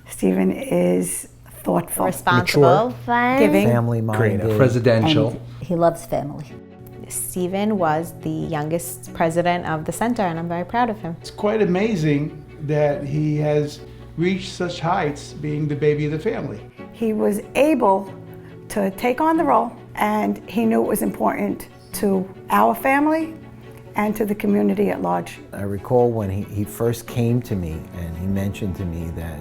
Stephen is thoughtful, responsible, fun, giving, family-minded, creative, presidential. And he loves family. Stephen was the youngest president of the center, and I'm very proud of him. It's quite amazing that he has reached such heights being the baby of the family. He was able to take on the role, and he knew it was important to our family and to the community at large. I recall when he first came to me and he mentioned to me that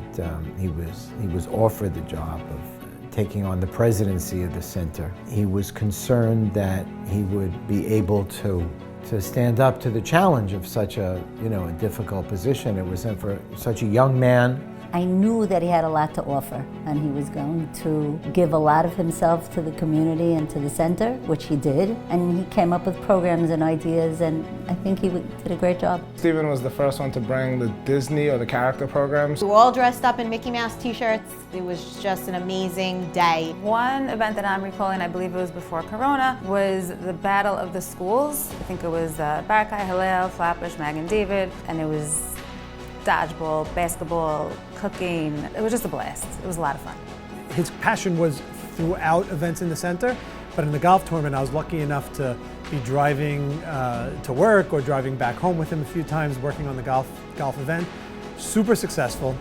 he was offered the job of taking on the presidency of the center. He was concerned that he would be able to stand up to the challenge of such a difficult position. It was for such a young man. I knew that he had a lot to offer, and he was going to give a lot of himself to the community and to the center, which he did. And he came up with programs and ideas, and I think he did a great job. Stephen was the first one to bring the Disney or the character programs. We were all dressed up in Mickey Mouse t-shirts. It was just an amazing day. One event that I'm recalling, I believe it was before Corona, was the Battle of the Schools. I think it was Barakai, Hillel, Flatbush, Magan David, and it was dodgeball, basketball, cooking. It was just a blast. It was a lot of fun. His passion was throughout events in the center, but in the golf tournament I was lucky enough to be driving to work or driving back home with him a few times working on the golf event. Super successful,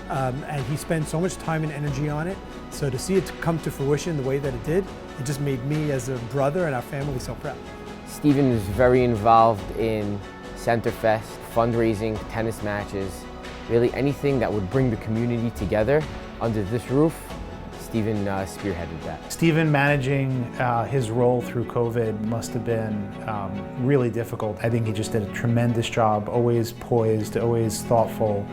and he spent so much time and energy on it. So to see it come to fruition the way that it did, it just made me as a brother and our family so proud. Stephen is very involved in Centerfest, fundraising, tennis matches, really anything that would bring the community together under this roof. Stephen spearheaded that. Stephen managing his role through COVID must have been really difficult. I think he just did a tremendous job, always poised, always thoughtful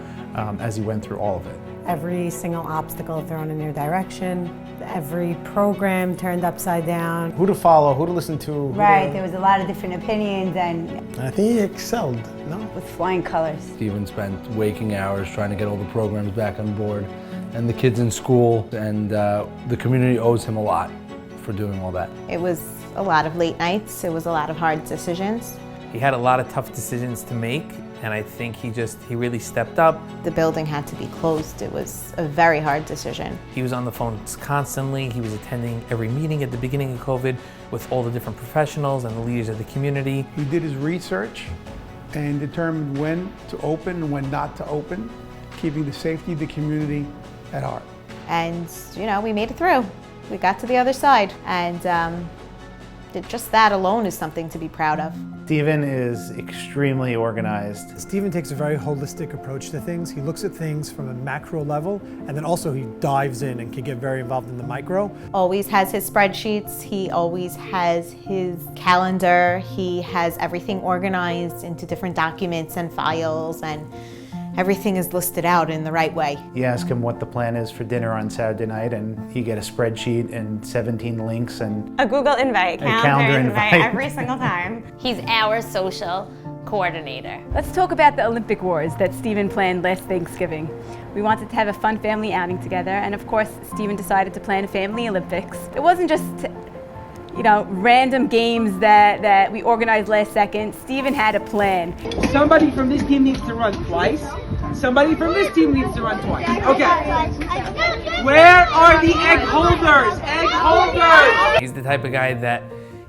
as he went through all of it. Every single obstacle thrown in your direction, every program turned upside down. Who to follow, who to listen to. Right, there was a lot of different opinions, and I think he excelled, no? with flying colors. Stephen spent waking hours trying to get all the programs back on board, and the kids in school, and the community owes him a lot for doing all that. It was a lot of late nights. It was a lot of hard decisions. He had a lot of tough decisions to make, and I think he really stepped up. The building had to be closed. It was a very hard decision. He was on the phone constantly. He was attending every meeting at the beginning of COVID with all the different professionals and the leaders of the community. He did his research and determined when to open and when not to open, keeping the safety of the community at heart. And, we made it through. We got to the other side. And just that alone is something to be proud of. Stephen is extremely organized. Stephen takes a very holistic approach to things. He looks at things from a macro level, and then also he dives in and can get very involved in the micro. Always has his spreadsheets. He always has his calendar. He has everything organized into different documents and files, and everything is listed out in the right way. You ask him what the plan is for dinner on Saturday night, and you get a spreadsheet and 17 links and A Google invite, calendar invite every single time. He's our social coordinator. Let's talk about the Olympic Wars that Stephen planned last Thanksgiving. We wanted to have a fun family outing together, and of course, Stephen decided to plan a family Olympics. It wasn't just random games that we organized last second. Stephen had a plan. Somebody from this team needs to run twice. Somebody from this team needs to run twice. Okay. Where are the egg holders? Egg holders! He's the type of guy that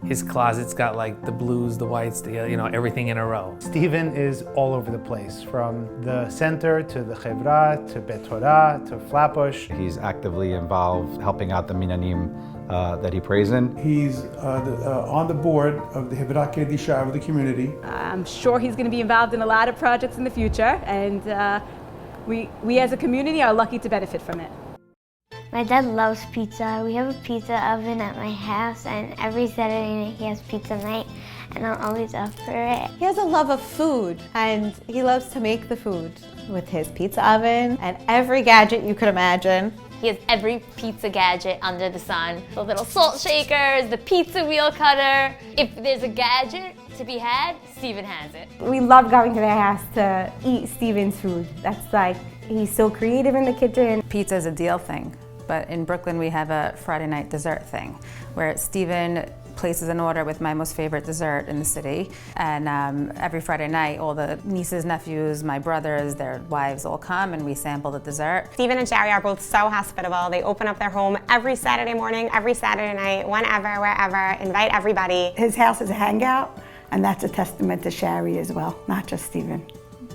his closet's got like the blues, the whites, everything in a row. Stephen is all over the place, from the center to the Chevra to Bet Torah to Flatbush. He's actively involved helping out the Minanim that he prays in. He's on the board of the Hibra Kedisha of the community. I'm sure he's going to be involved in a lot of projects in the future, and we as a community are lucky to benefit from it. My dad loves pizza. We have a pizza oven at my house, and every Saturday night he has pizza night, and I'm always up for it. He has a love of food, and he loves to make the food with his pizza oven and every gadget you could imagine. He has every pizza gadget under the sun. The little salt shakers, the pizza wheel cutter. If there's a gadget to be had, Stephen has it. We love going to their house to eat Stephen's food. That's like, he's so creative in the kitchen. Pizza is a deal thing, but in Brooklyn we have a Friday night dessert thing where Stephen places in order with my most favorite dessert in the city. And every Friday night, all the nieces, nephews, my brothers, their wives all come and we sample the dessert. Stephen and Jerry are both so hospitable. They open up their home every Saturday morning, every Saturday night, whenever, wherever, invite everybody. His house is a hangout, and that's a testament to Shari as well, not just Stephen.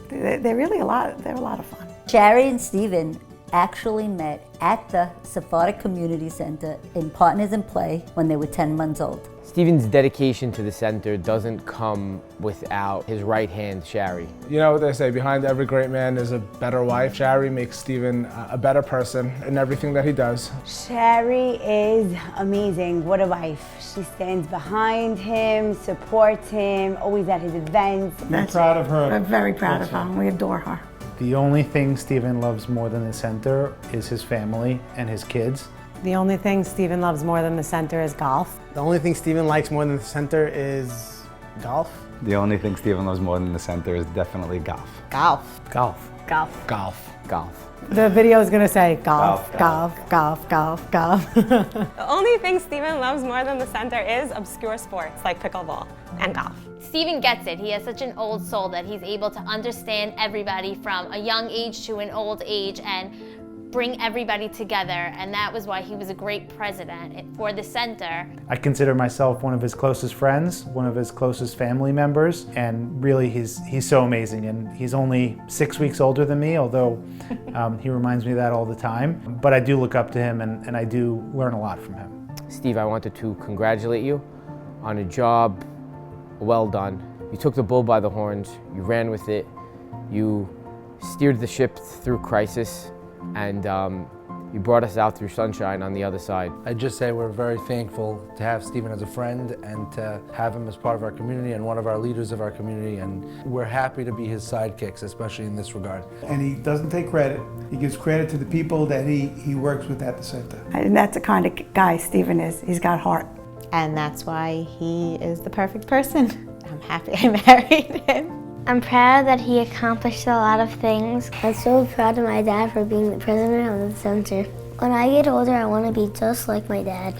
They're really a lot of fun. Shari and Stephen actually met at the Sephardic Community Center in Partners in Play when they were 10 months old. Stephen's dedication to the center doesn't come without his right hand, Shari. You know what they say, behind every great man is a better wife. Shari makes Stephen a better person in everything that he does. Shari is amazing. What a wife. She stands behind him, supports him, always at his events. I'm proud of her. We're very proud of her. We adore her. The only thing Stephen loves more than the center is his family and his kids. The only thing Stephen loves more than the center is golf. The only thing Stephen likes more than the center is golf. The only thing Stephen loves more than the center is definitely golf. Golf. Golf. Golf. Golf. Golf. The video is going to say golf, golf, golf, golf, golf. The only thing Stephen loves more than the center is obscure sports like pickleball and golf. Stephen gets it. He has such an old soul that he's able to understand everybody from a young age to an old age and bring everybody together, and that was why he was a great president for the center. I consider myself one of his closest friends, one of his closest family members, and really he's so amazing. And he's only 6 weeks older than me, although he reminds me of that all the time. But I do look up to him and I do learn a lot from him. Steve, I wanted to congratulate you on a job well done. You took the bull by the horns, you ran with it, you steered the ship through crisis, and you brought us out through sunshine on the other side. I'd just say we're very thankful to have Stephen as a friend and to have him as part of our community and one of our leaders of our community, and we're happy to be his sidekicks, especially in this regard. And he doesn't take credit. He gives credit to the people that he works with at the center. And that's the kind of guy Stephen is. He's got heart. And that's why he is the perfect person. I'm happy I married him. I'm proud that he accomplished a lot of things. I'm so proud of my dad for being the president of the center. When I get older, I want to be just like my dad.